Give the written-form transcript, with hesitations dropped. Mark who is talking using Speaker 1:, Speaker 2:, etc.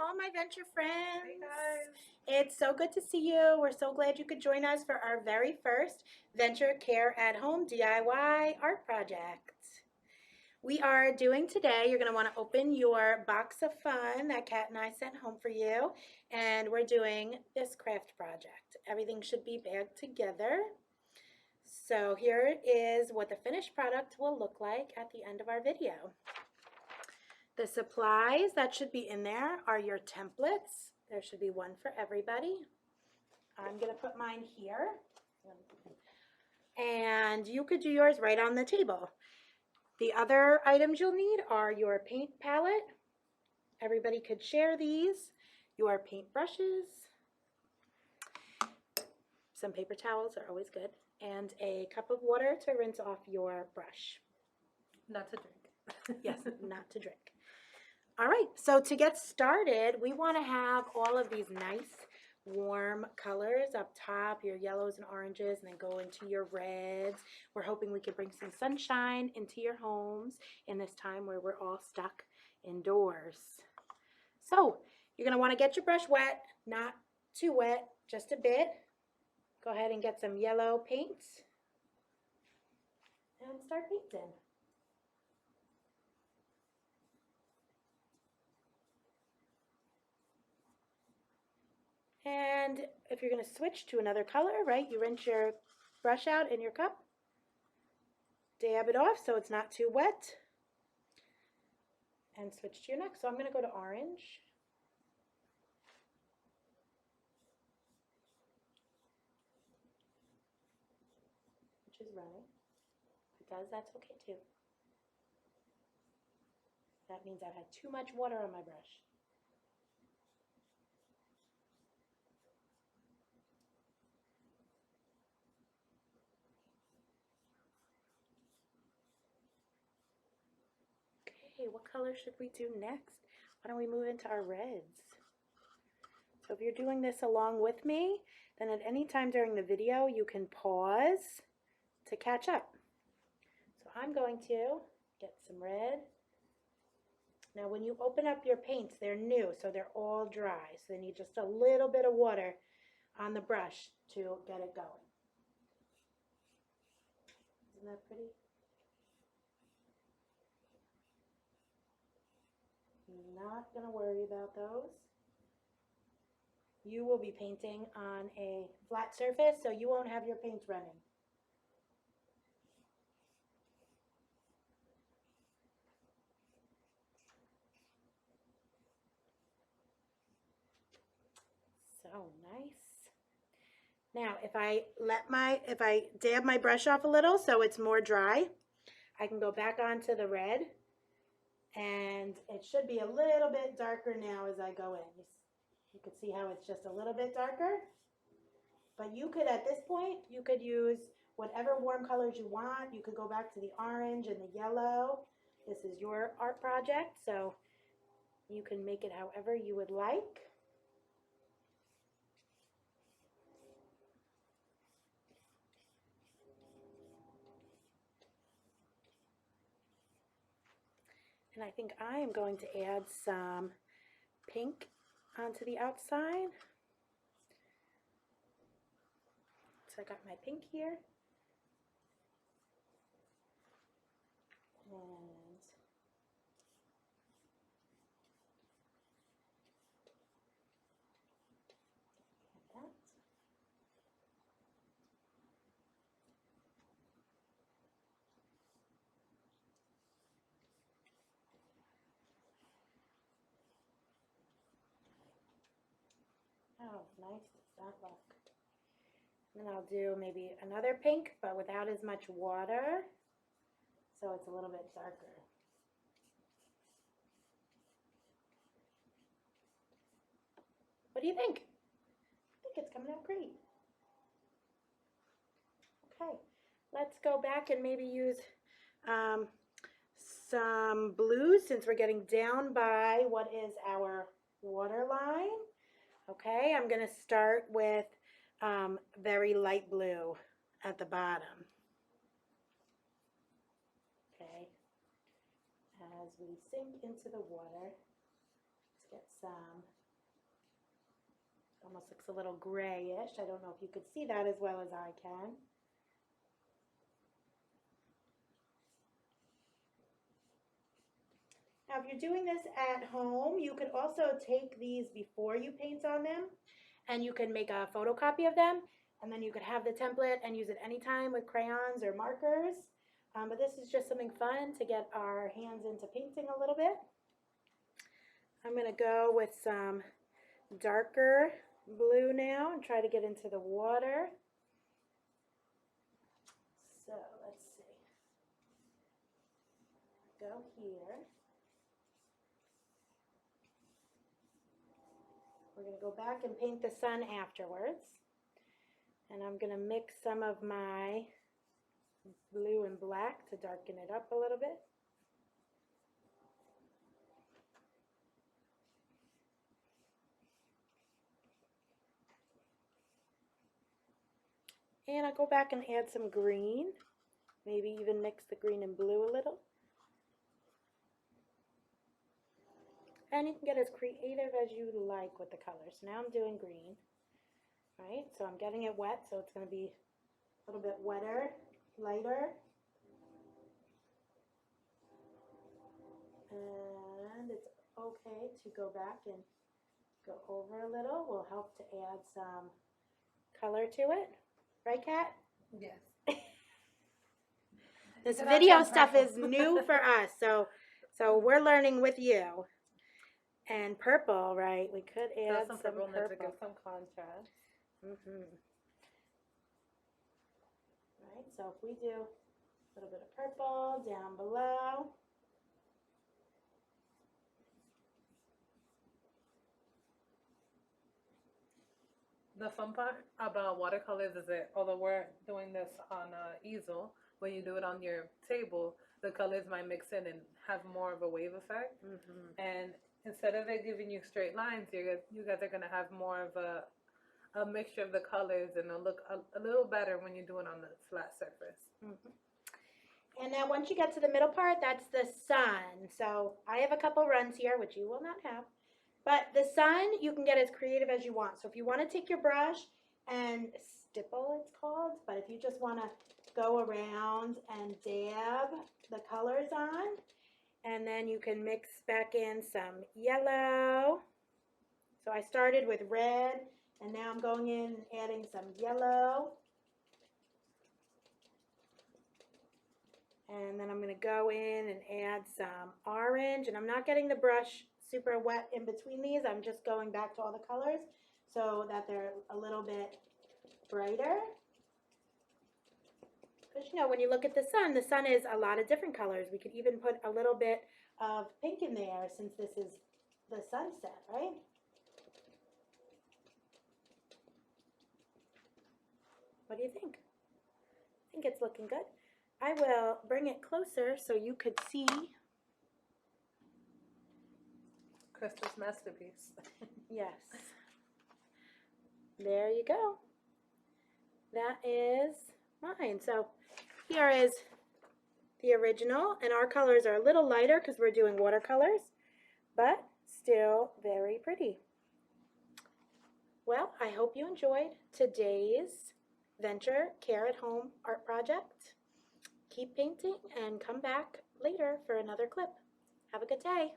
Speaker 1: all my venture friends.
Speaker 2: Hey guys.
Speaker 1: It's so good to see you. We're so glad you could join us for our very first Venture Care at Home DIY art project. We are doing today, you're going to want to open your box of fun that Kat and I sent home for you. And we're doing this craft project. Everything should be bagged together. So here is what the finished product will look like at the end of our video. The supplies that should be in there are your templates. There should be one for everybody. I'm going to put mine here. And you could do yours right on the table. The other items you'll need are your paint palette. Everybody could share these. Your paint brushes. Some paper towels are always good. And a cup of water to rinse off your brush.
Speaker 2: Not to drink.
Speaker 1: Yes, not to drink. All right, so to get started, we want to have all of these nice warm colors up top, your yellows and oranges, and then go into your reds. We're hoping we could bring some sunshine into your homes in this time where we're all stuck indoors. So you're going to want to get your brush wet, not too wet, just a bit. Go ahead and get some yellow paint and start painting. And if you're going to switch to another color, right, you rinse your brush out in your cup, dab it off so it's not too wet, and switch to your next. So I'm going to go to orange. Which is running. If it does, that's okay too. That means I've had too much water on my brush. Okay, what color should we do next? Why don't we move into our reds? So if you're doing this along with me, then at any time during the video, you can pause to catch up. So I'm going to get some red. Now when you open up your paints, they're new, so they're all dry. So they need just a little bit of water on the brush to get it going. Isn't that pretty? Not going to worry about those. You will be painting on a flat surface, so you won't have your paints running. So nice. Now, if I dab my brush off a little so it's more dry, I can go back onto the red, and it should be a little bit darker now as I go in. You can see how it's just a little bit darker. But you could, at this point, you could use whatever warm colors you want. You could go back to the orange and the yellow. This is your art project, so you can make it however you would like. And I think I am going to add some pink onto the outside. So I got my pink here. And that. Oh, nice does that look? And then I'll do maybe another pink, but without as much water, so it's a little bit darker. What do you think? I think it's coming out great. Okay, let's go back and maybe use some blues since we're getting down by what is our water line. Okay, I'm going to start with very light blue at the bottom. Okay, as we sink into the water, let's get some Almost looks a little grayish. I don't know if you could see that as well as I can. Now, if you're doing this at home, you could also take these before you paint on them, and you can make a photocopy of them, and then you could have the template and use it anytime with crayons or markers. But this is just something fun to get our hands into painting a little bit. I'm going to go with some darker blue now and try to get into the water. So let's see. Go here. We're going to go back and paint the sun afterwards. And I'm going to mix some of my blue and black to darken it up a little bit. And I'll go back and add some green, maybe even mix the green and blue a little. And you can get as creative as you like with the colors. Now I'm doing green, right? So I'm getting it wet, so it's going to be a little bit wetter, lighter. And it's okay to go back and go over a little. Will help to add some color to it. Right, Kat?
Speaker 2: Yes.
Speaker 1: This
Speaker 2: And
Speaker 1: video
Speaker 2: that's
Speaker 1: stuff
Speaker 2: purple.
Speaker 1: is new for us, so we're learning with you. And purple, right? We could add
Speaker 2: Some
Speaker 1: some
Speaker 2: purple to give
Speaker 1: purple.
Speaker 2: some contrast.
Speaker 1: Right, so if we do a little bit of purple down below.
Speaker 2: The fun part about watercolors is that although we're doing this on an easel, when you do it on your table, the colors might mix in and have more of a wave effect. And instead of it giving you straight lines, you guys are going to have more of a mixture of the colors, and it'll look a little better when you do it on the flat surface.
Speaker 1: And now once you get to the middle part, that's the sun. So I have a couple runs here, which you will not have. But the sun, you can get as creative as you want. So if you want to take your brush and stipple, it's called, but if you just want to go around and dab the colors on, and then you can mix back in some yellow. So I started with red, and now I'm going in and adding some yellow. And then I'm going to go in and add some orange, and I'm not getting the brush super wet in between these. I'm just going back to all the colors so that they're a little bit brighter. Because, you know, when you look at the sun is a lot of different colors. We could even put a little bit of pink in there since this is the sunset, right? What do you think? I think it's looking good. I will bring it closer so you could see.
Speaker 2: Crystal's masterpiece.
Speaker 1: Yes. There you go. That is mine. So here is the original, and our colors are a little lighter because we're doing watercolors, but still very pretty. Well, I hope you enjoyed today's Venture Care at Home art project. Keep painting and come back later for another clip. Have a good day.